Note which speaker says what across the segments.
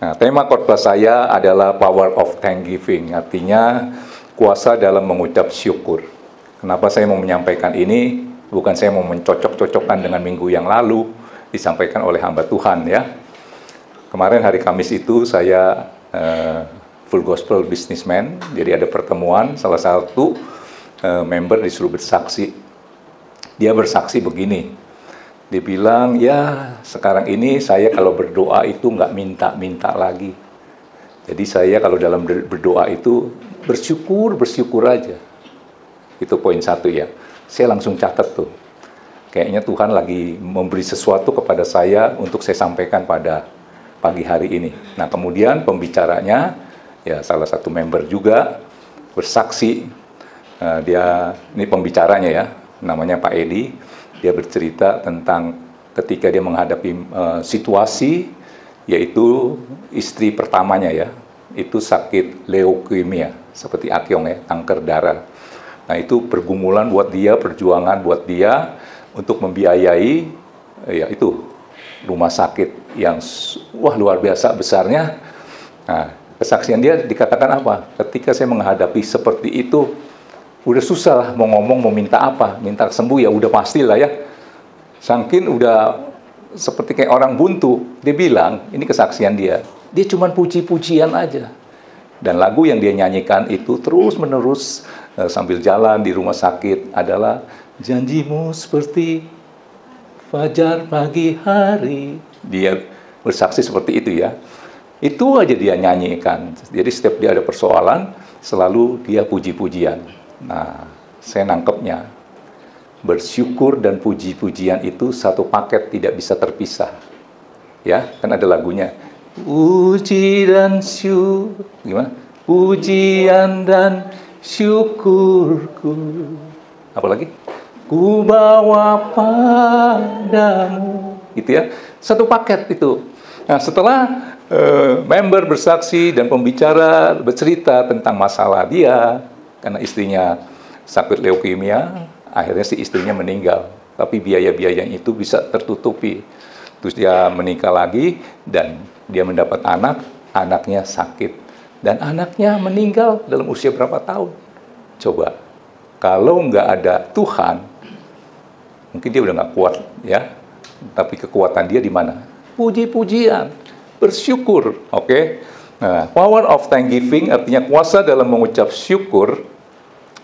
Speaker 1: Nah, tema khotbah saya adalah Power of Thanksgiving, artinya kuasa dalam mengucap syukur. Kenapa saya mau menyampaikan ini? Bukan saya mau mencocok-cocokkan dengan minggu yang lalu, disampaikan oleh hamba Tuhan ya. Kemarin hari Kamis itu saya Full Gospel Businessman, jadi ada pertemuan, salah satu member disuruh bersaksi. Dia bersaksi begini, dia bilang, ya sekarang ini saya kalau berdoa itu nggak minta-minta lagi. Jadi saya kalau dalam berdoa itu bersyukur aja. Itu poin satu ya. Saya langsung catat tuh. Kayaknya Tuhan lagi memberi sesuatu kepada saya untuk saya sampaikan pada pagi hari ini. Nah kemudian pembicaranya, ya salah satu member juga bersaksi. Ini pembicaranya ya, namanya Pak Edi. Dia bercerita tentang ketika dia menghadapi situasi, yaitu istri pertamanya ya, itu sakit leukemia, seperti Akyong ya, kanker darah. Nah itu pergumulan buat dia, perjuangan buat dia untuk membiayai, ya itu rumah sakit yang luar biasa besarnya. Nah kesaksian dia dikatakan apa? Ketika saya menghadapi seperti itu, udah susah lah mau ngomong, mau minta apa, minta sembuh ya udah pastilah ya. Saking udah seperti kayak orang buntu, dia bilang, ini kesaksian dia cuma puji-pujian aja. Dan lagu yang dia nyanyikan itu terus-menerus sambil jalan di rumah sakit adalah janjimu seperti fajar pagi hari. Dia bersaksi seperti itu ya. Itu aja dia nyanyikan. Jadi setiap dia ada persoalan, selalu dia puji-pujian. Nah, saya nangkepnya, bersyukur dan puji-pujian itu satu paket, tidak bisa terpisah. Ya, kan ada lagunya. Puji dan syukur, gimana? Pujian dan syukurku. Apalagi? Ku bawa padamu. Gitu ya, satu paket itu. Nah, setelah member bersaksi dan pembicara bercerita tentang masalah dia, karena istrinya sakit leukemia, akhirnya si istrinya meninggal. Tapi biaya-biayanya itu bisa tertutupi. Terus dia menikah lagi, dan dia mendapat anak, anaknya sakit. Dan anaknya meninggal dalam usia berapa tahun? Coba, kalau nggak ada Tuhan, mungkin dia udah nggak kuat ya. Tapi kekuatan dia di mana? Puji-pujian, bersyukur, oke? Nah, power of thanksgiving artinya kuasa dalam mengucap syukur.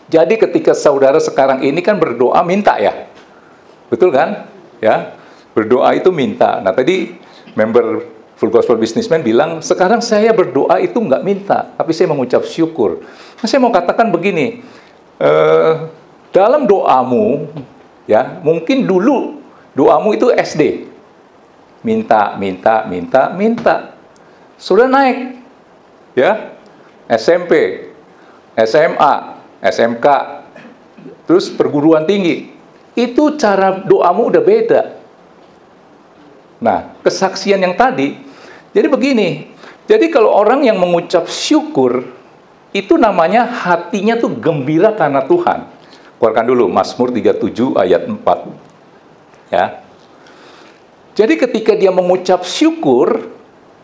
Speaker 1: Jadi ketika saudara sekarang ini kan berdoa minta ya, betul kan? Ya, berdoa itu minta. Nah tadi member Full Gospel Businessman bilang, sekarang saya berdoa itu nggak minta, tapi saya mengucap syukur. Nah, saya mau katakan begini, dalam doamu, ya mungkin dulu doamu itu SD, minta. Sudah naik, ya, SMP, SMA, SMK, terus perguruan tinggi, itu cara doamu udah beda. Nah, kesaksian yang tadi, jadi begini, jadi kalau orang yang mengucap syukur, itu namanya hatinya tuh gembira karena Tuhan. Keluarkan dulu Mazmur 37 ayat 4. Ya. Jadi ketika dia mengucap syukur,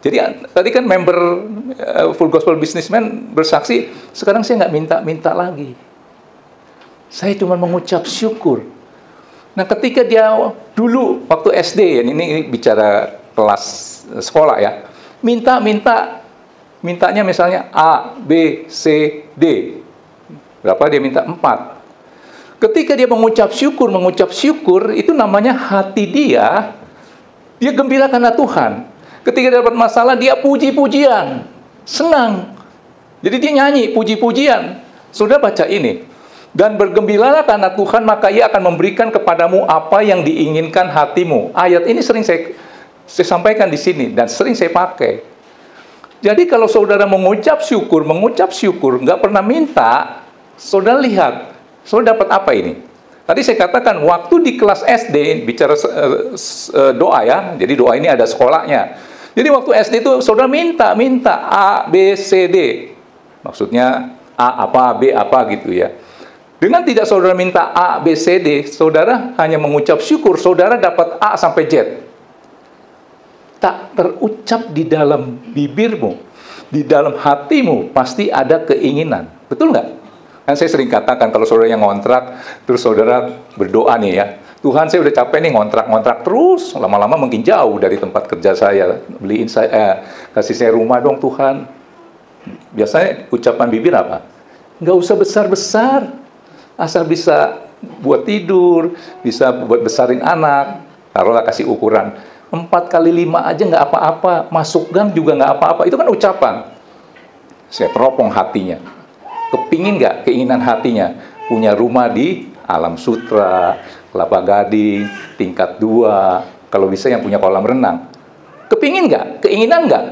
Speaker 1: jadi tadi kan member Full Gospel Businessman bersaksi, sekarang saya nggak minta-minta lagi. Saya cuma mengucap syukur. Nah ketika dia dulu waktu SD, ini bicara kelas sekolah ya, mintanya misalnya A, B, C, D. Berapa dia minta? 4. Ketika dia mengucap syukur, itu namanya hati dia gembira karena Tuhan. Ketika dia dapat masalah, dia puji-pujian, senang. Jadi dia nyanyi puji-pujian. Sudah baca ini. Dan bergembiralah karena Tuhan, maka Ia akan memberikan kepadamu apa yang diinginkan hatimu. Ayat ini sering saya sampaikan di sini dan sering saya pakai. Jadi kalau saudara mengucap syukur, nggak pernah minta, saudara lihat, saudara dapat apa ini? Tadi saya katakan waktu di kelas SD bicara doa ya. Jadi doa ini ada sekolahnya. Jadi waktu SD itu saudara minta A, B, C, D. Maksudnya A apa, B apa gitu ya. Dengan tidak saudara minta A, B, C, D, saudara hanya mengucap syukur, saudara dapat A sampai Z. tak terucap di dalam bibirmu, di dalam hatimu pasti ada keinginan. Betul nggak? Kan saya sering katakan kalau saudara yang ngontrak, terus saudara berdoa nih ya, Tuhan saya udah capek nih ngontrak-ngontrak terus, lama-lama mungkin jauh dari tempat kerja saya, kasih saya rumah dong Tuhan. Biasanya ucapan bibir apa? Nggak usah besar-besar, asal bisa buat tidur, bisa buat besarin anak. Taruhlah kasih ukuran 4 kali 5 aja nggak apa-apa, masuk gang juga nggak apa-apa. Itu kan ucapan. Saya teropong hatinya. Kepingin nggak keinginan hatinya punya rumah di Alam Sutra, Kelapa Gading, tingkat 2, kalau bisa yang punya kolam renang. Kepingin nggak? Keinginan nggak?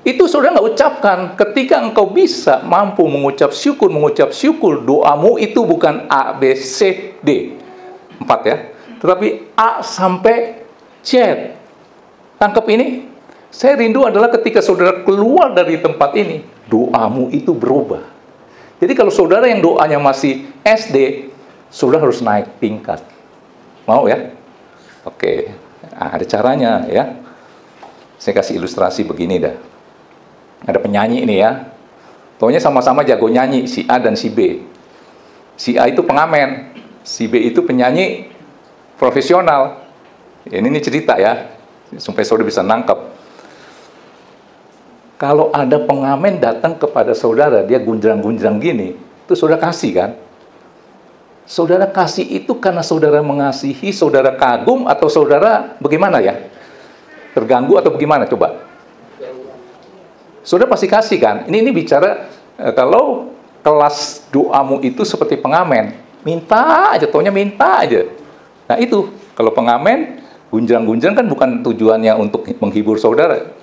Speaker 1: Itu saudara nggak ucapkan. Ketika engkau bisa mampu mengucap syukur, doamu itu bukan A, B, C, D. 4 ya. Tetapi A sampai Z. Tangkap ini? Saya rindu adalah ketika saudara keluar dari tempat ini, doamu itu berubah. Jadi kalau saudara yang doanya masih SD, saudara harus naik tingkat. Mau ya? Oke. Nah, ada caranya ya. Saya kasih ilustrasi begini dah. Ada penyanyi ini ya. Pokoknya sama-sama jago nyanyi, si A dan si B. Si A itu pengamen, si B itu penyanyi profesional. Ini cerita ya, supaya saudara bisa nangkep. Kalau ada pengamen datang kepada saudara, dia gunjang-gunjang gini, itu saudara kasih kan? Saudara kasih itu karena saudara mengasihi, saudara kagum, atau saudara bagaimana ya? Terganggu atau bagaimana coba? Saudara pasti kasih kan? Ini bicara kalau kelas doamu itu seperti pengamen, minta aja, taunya minta aja. Nah itu, kalau pengamen, gunjang-gunjang kan bukan tujuannya untuk menghibur saudara.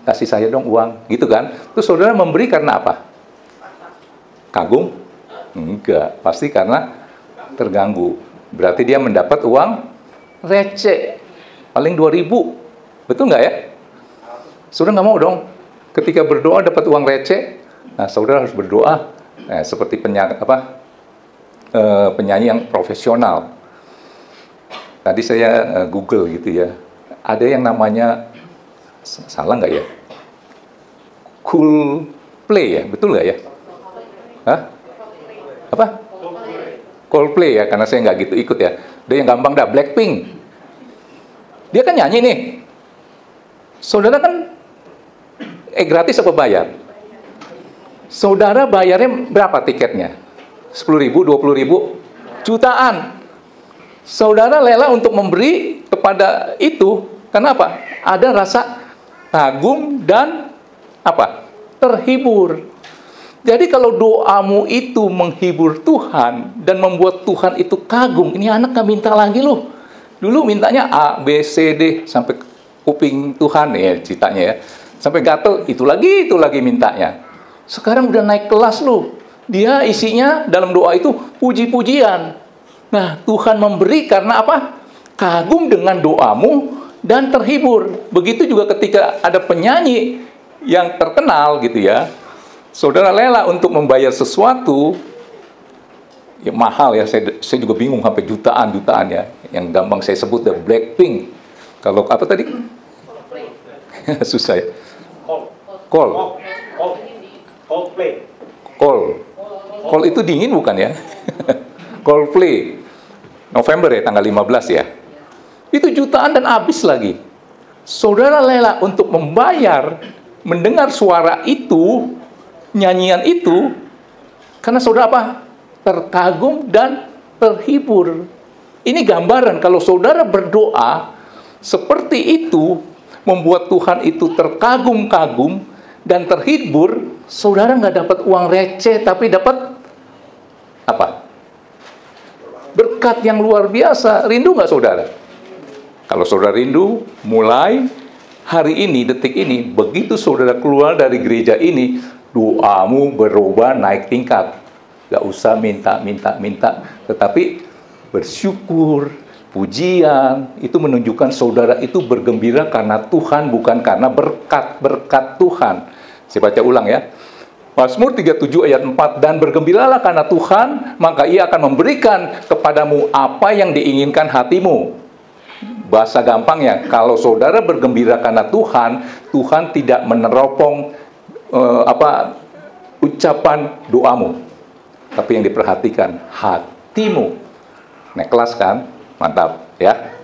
Speaker 1: Kasih saya dong uang, gitu kan? Terus saudara memberi karena apa? Kagum? Enggak, pasti karena terganggu. Berarti dia mendapat uang receh, paling 2.000. Betul nggak ya? Saudara nggak mau dong? Ketika berdoa dapat uang receh, nah saudara harus berdoa seperti penyanyi yang profesional. Tadi saya Google gitu ya, ada yang namanya, salah nggak ya? Coldplay ya, betul nggak ya? Hah? Apa? Coldplay ya, karena saya nggak gitu ikut ya. Ada yang gampang dah, Blackpink. Dia kan nyanyi nih. Saudara kan gratis apa bayar? Saudara bayarnya berapa tiketnya? 10.000, 20.000, jutaan. Saudara rela untuk memberi kepada itu. Kenapa? Ada rasa kagum dan apa? Terhibur. Jadi kalau doamu itu menghibur Tuhan dan membuat Tuhan itu kagum, ini anak gak minta lagi loh. Dulu mintanya A, B, C, D sampai kuping Tuhan ya ceritanya ya. Sampai gatel, itu lagi mintanya. Sekarang udah naik kelas loh. Dia isinya dalam doa itu puji-pujian. Nah, Tuhan memberi karena apa? Kagum dengan doamu dan terhibur. Begitu juga ketika ada penyanyi yang terkenal gitu ya. Saudara rela untuk membayar sesuatu ya mahal ya. Saya juga bingung sampai jutaan ya. Yang gampang saya sebut the Blackpink. Kalau apa tadi? Susah ya. Call itu dingin bukan ya? Coldplay. November ya, tanggal 15 ya. Itu jutaan dan habis lagi. Saudara rela untuk membayar, mendengar suara itu, nyanyian itu, karena saudara apa? Terkagum dan terhibur. Ini gambaran kalau saudara berdoa seperti itu, membuat Tuhan itu terkagum-kagum dan terhibur, saudara nggak dapat uang receh, tapi dapat apa? Berkat yang luar biasa. Rindu nggak saudara? Kalau saudara rindu, mulai hari ini, detik ini, begitu saudara keluar dari gereja ini, doamu berubah naik tingkat. Nggak usah minta, tetapi bersyukur, pujian, itu menunjukkan saudara itu bergembira karena Tuhan, bukan karena berkat Tuhan. Saya baca ulang ya. Mazmur 37 ayat 4, dan bergembiralah karena Tuhan, maka ia akan memberikan kepadamu apa yang diinginkan hatimu. Bahasa gampangnya, kalau saudara bergembira karena Tuhan, Tuhan tidak meneropong ucapan doamu, tapi yang diperhatikan hatimu. Naik kelas kan? Mantap ya.